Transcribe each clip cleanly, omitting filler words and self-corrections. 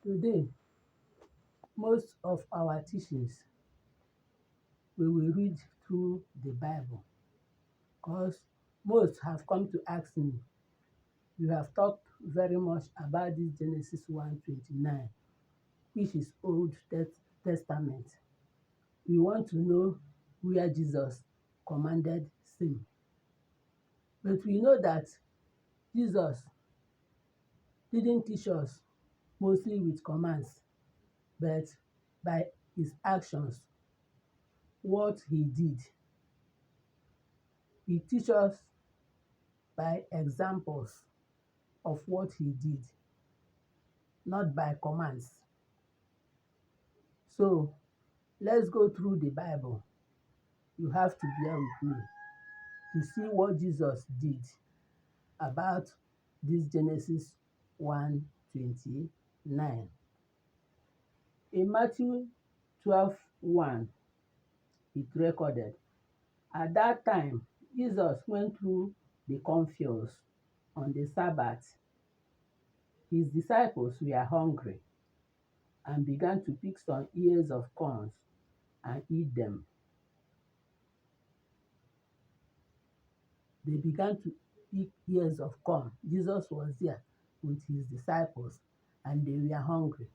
Today, most of our teachings we will read through the Bible because most have come to ask me, you have talked very much about this Genesis 1:29, which is Old Testament. We want to know where Jesus commanded sin. But we know that Jesus didn't teach us mostly with commands, but by his actions, what he did. He teaches us by examples of what he did, not by commands. So let's go through the Bible. You have to bear with me to see what Jesus did about this Genesis 1:29. In Matthew 12:1, it recorded, at that time, Jesus went through the cornfields on the Sabbath. His disciples were hungry and began to pick some ears of corn and eat them. They began to pick ears of corn. Jesus was there with his disciples and they were hungry.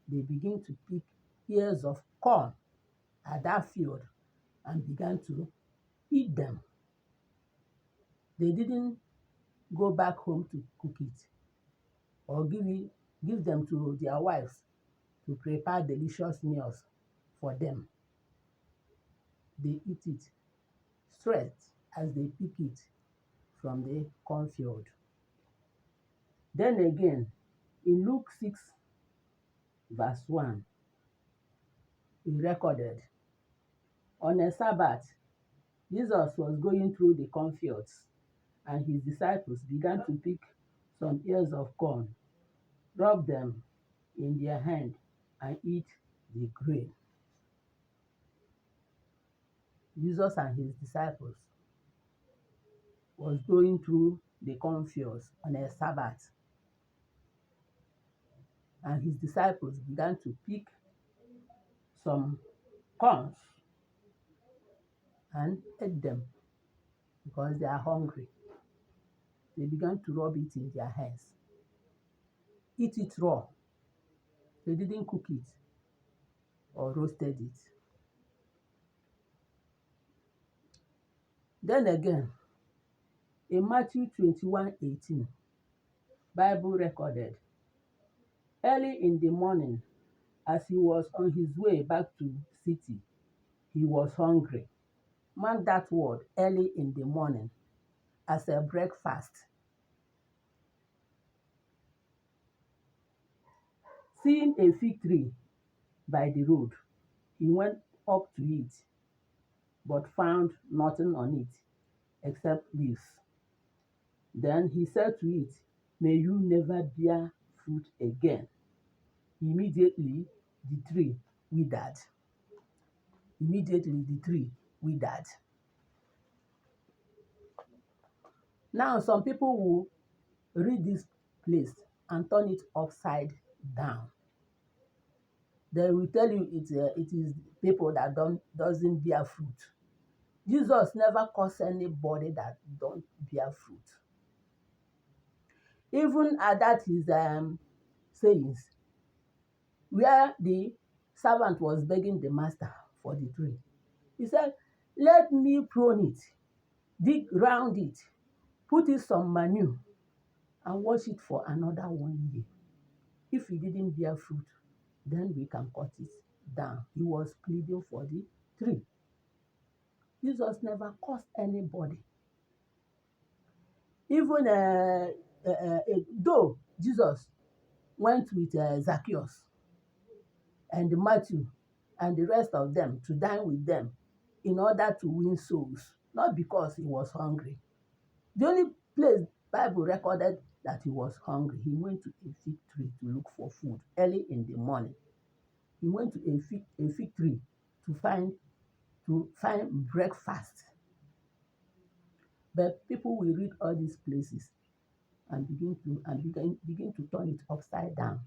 They began to pick ears of corn at that field and began to eat them. They didn't go back home to cook it or give them to their wives to prepare delicious meals for them. They eat it straight as they pick it from the cornfield. Then again, in Luke 6:1, he recorded, on a Sabbath, Jesus was going through the cornfields, and his disciples began to pick some ears of corn, rub them in their hand, and eat the grain. Jesus and his disciples was going through the cornfields on a Sabbath, and his disciples began to pick some corns and ate them because they are hungry. They began to rub it in their hands, eat it raw. They didn't cook it or roasted it. Then again, in Matthew 21:18, Bible recorded, early in the morning, as he was on his way back to city, he was hungry. Mark that word, early in the morning, as a breakfast. Seeing a fig tree by the road, he went up to it, but found nothing on it except leaves. Then he said to it, may you never bear fruit again. Immediately the tree withered. Immediately the tree withered. Now some people will read this place and turn it upside down. They will tell you it is people that doesn't bear fruit. Jesus never caused anybody that don't bear fruit. Even at that his sayings, where the servant was begging the master for the tree, he said, let me prune it, dig round it, put it some manure, and watch it for another 1 year. If it didn't bear fruit, then we can cut it down. He was pleading for the tree. Jesus never cursed anybody. Even though Jesus went with Zacchaeus and Matthew and the rest of them to dine with them in order to win souls, not because he was hungry. The only place Bible recorded that he was hungry, he went to a fig tree to look for food early in the morning. He went to a fig tree to find breakfast. But people will read all these places and begin to turn it upside down.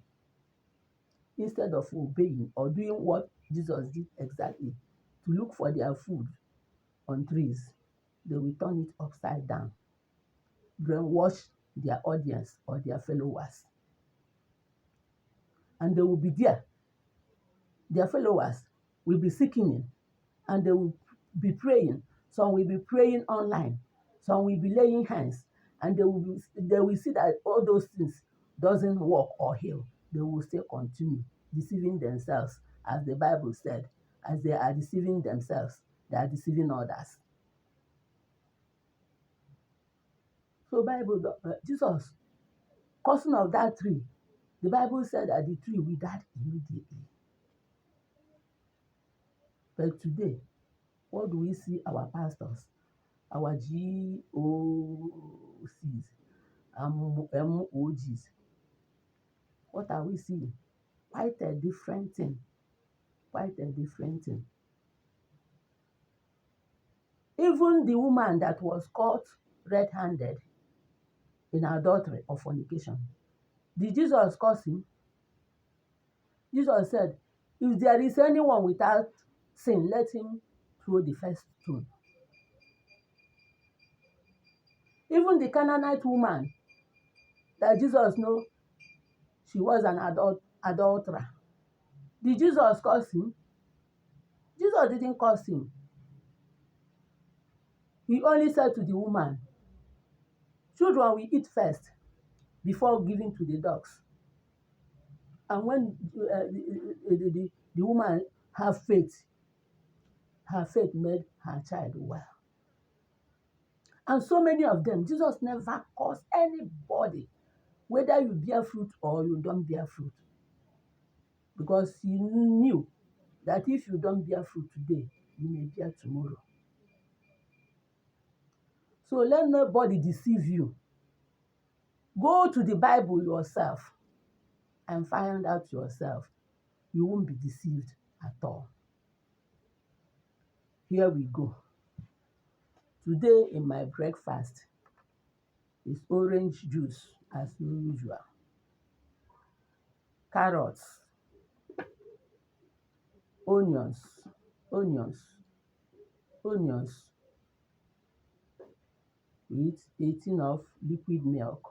instead of obeying or doing what Jesus did exactly, to look for their food on trees, they will turn it upside down, brainwash their audience or their followers. And they will be there. Their followers will be seeking him, and they will be praying. Some will be praying online. Some will be laying hands, and they will see that all those things doesn't work or heal. They will still continue deceiving themselves, as the Bible said. As they are deceiving themselves, they are deceiving others. So Jesus, cursing of that tree, the Bible said that the tree will die immediately. But today, what do we see our pastors, our GOCs, MOGs? What are we seeing? Quite a different thing. Quite a different thing. Even the woman that was caught red-handed in adultery or fornication, did Jesus curse him? Jesus said, if there is anyone without sin, let him throw the first stone. Even the Canaanite woman that Jesus knew, she was an adulterer. Did Jesus curse him? Jesus didn't curse him. He only said to the woman, children will eat first before giving to the dogs. And when the woman had faith, her faith made her child well. And so many of them, Jesus never cursed anybody, whether you bear fruit or you don't bear fruit. Because he knew that if you don't bear fruit today, you may bear tomorrow. So let nobody deceive you. Go to the Bible yourself and find out yourself. You won't be deceived at all. Here we go. Today in my breakfast is orange juice as usual. Carrots, onions, onions, onions with 18 of liquid milk.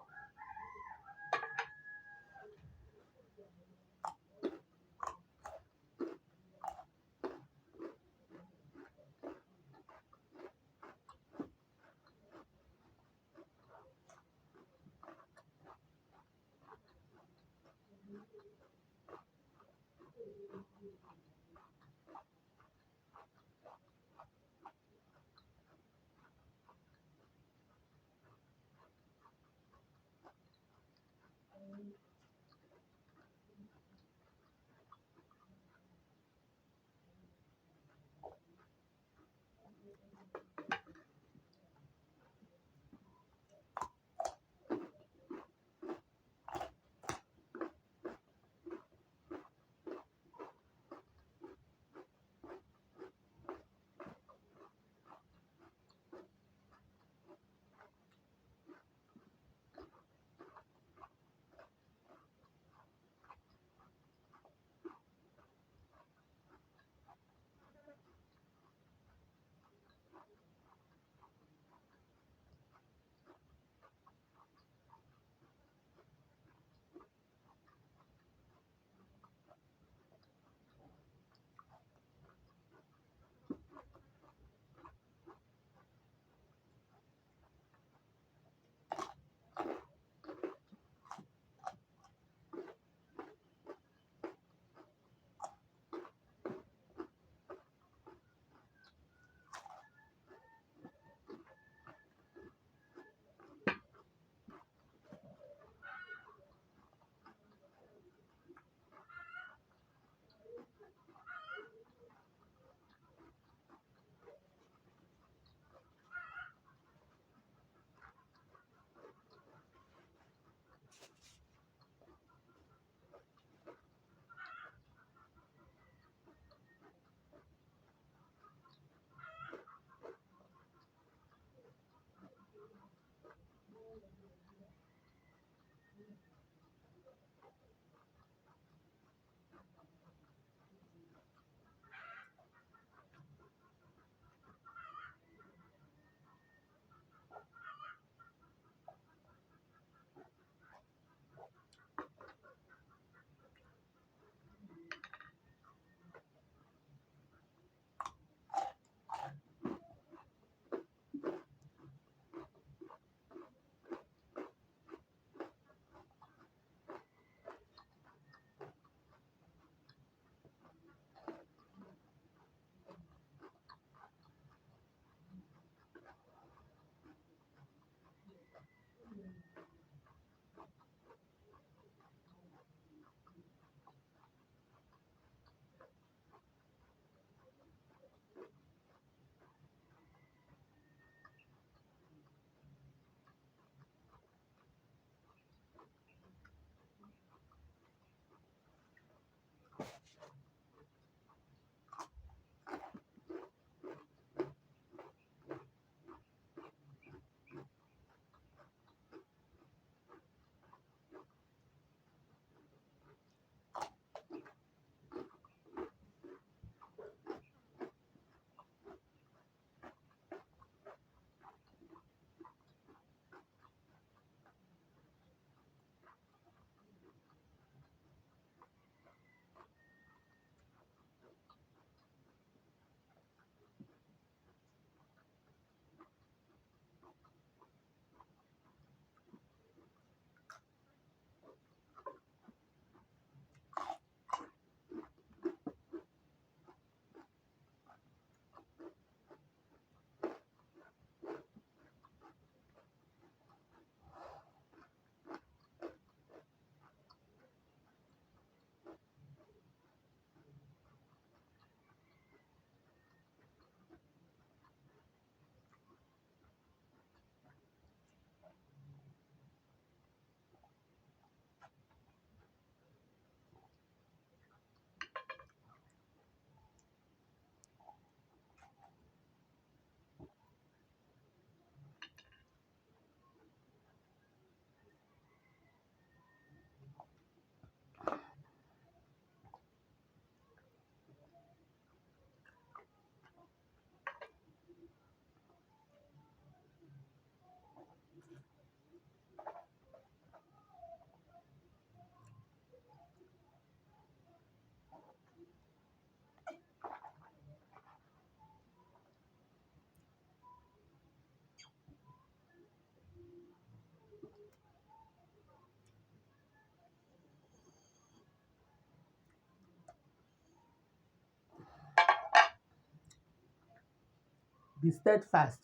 be steadfast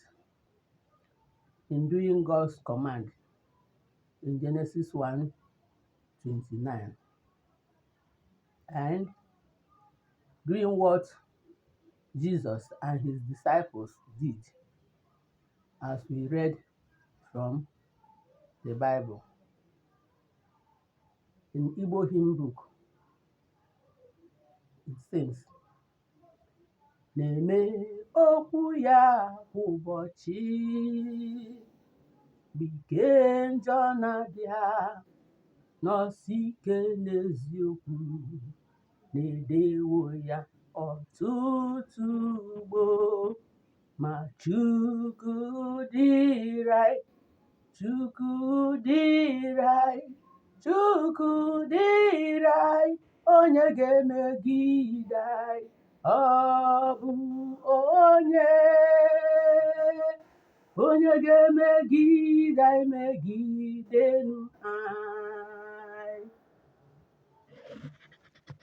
in doing God's command in Genesis 1:29 and doing what Jesus and his disciples did as we read from the Bible. In Igbo hymn book, it says, na-eme okwu ya kwa ụbọchị, bike njọ na-abịa, nọsi ike n'eziokwu, na-edewo ya ọtụtụ ugbo, ma Chukwu dịrị anyị, Chukwu dịrị anyị, Chukwu dịrị anyị, onye ga-emegide anyị, ọ bụ onye ga-emegide anyị megide